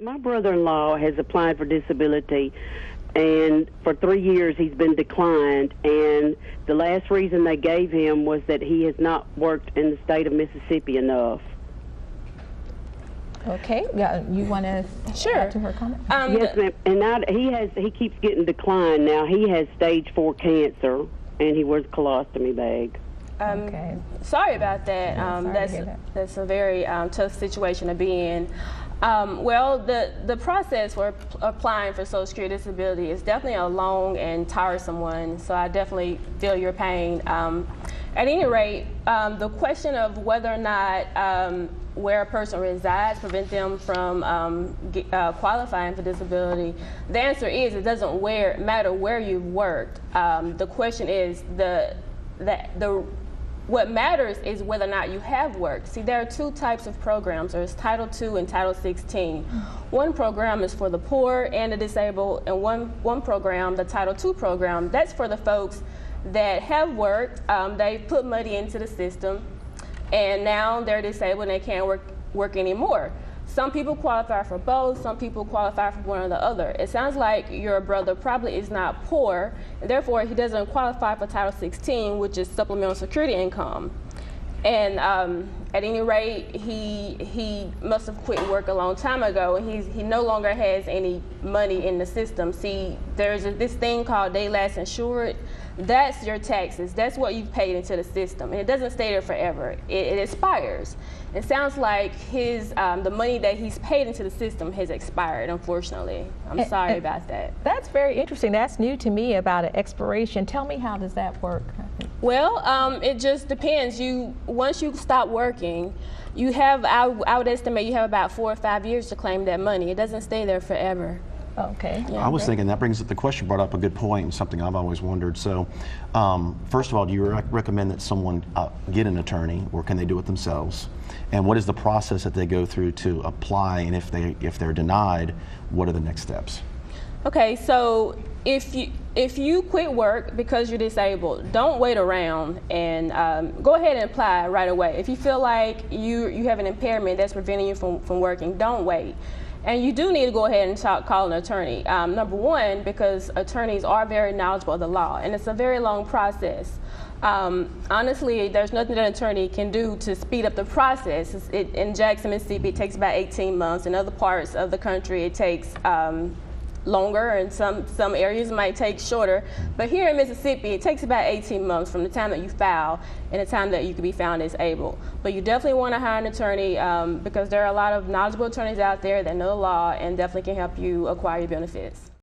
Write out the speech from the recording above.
My brother-in-law has applied for disability, and for 3 years he's been declined, and the last reason they gave him was that he has not worked in the state of Mississippi enough. Okay, yeah, you want to add to her comment? Yes, ma'am. And now he keeps getting declined. Now he has stage 4 cancer, and he wears a colostomy bag. Okay. Sorry about that. That's a very tough situation to be in. Well, the process for applying for Social Security disability is definitely a long and tiresome one, so I definitely feel your pain. At any rate, the question of whether or not where a person resides prevent them from qualifying for disability, the answer is it doesn't matter where you've worked. The question is what matters is whether or not you have worked. See, there are two types of programs. There's Title II and Title 16. One program is for the poor and the disabled, and one program, the Title II program, that's for the folks that have worked. They put money into the system, and now they're disabled and they can't work anymore. Some people qualify for both, some people qualify for one or the other. It sounds like your brother probably is not poor, and therefore he doesn't qualify for Title 16, which is supplemental security income. And at any rate, he must have quit work a long time ago, and he no longer has any money in the system. See, there's this thing called day last insured. That's your taxes. That's what you've paid into the system, and it doesn't stay there forever. It expires. It sounds like the money that he's paid into the system has expired, unfortunately. I'm sorry about that. That's very interesting. That's new to me about an expiration. Tell me, how does that work? Well, it just depends. Once you stop working, you have, I would estimate you have about 4 or 5 years to claim that money. It doesn't stay there forever. Okay. Yeah. I was thinking that brings up the question, brought up a good point, and something I've always wondered. So, first of all, do you recommend that someone get an attorney, or can they do it themselves? And what is the process that they go through to apply? And if they're denied, what are the next steps? Okay, so if you quit work because you're disabled, don't wait around, and go ahead and apply right away. If you feel like you have an impairment that's preventing you from working, don't wait. And you do need to go ahead and call an attorney. Number one, because attorneys are very knowledgeable of the law, and it's a very long process. Honestly, there's nothing that an attorney can do to speed up the process. In Jackson, Mississippi, it takes about 18 months. In other parts of the country, it takes longer, and some areas might take shorter. But here in Mississippi, it takes about 18 months from the time that you file and the time that you can be found disabled. But you definitely want to hire an attorney because there are a lot of knowledgeable attorneys out there that know the law and definitely can help you acquire your benefits.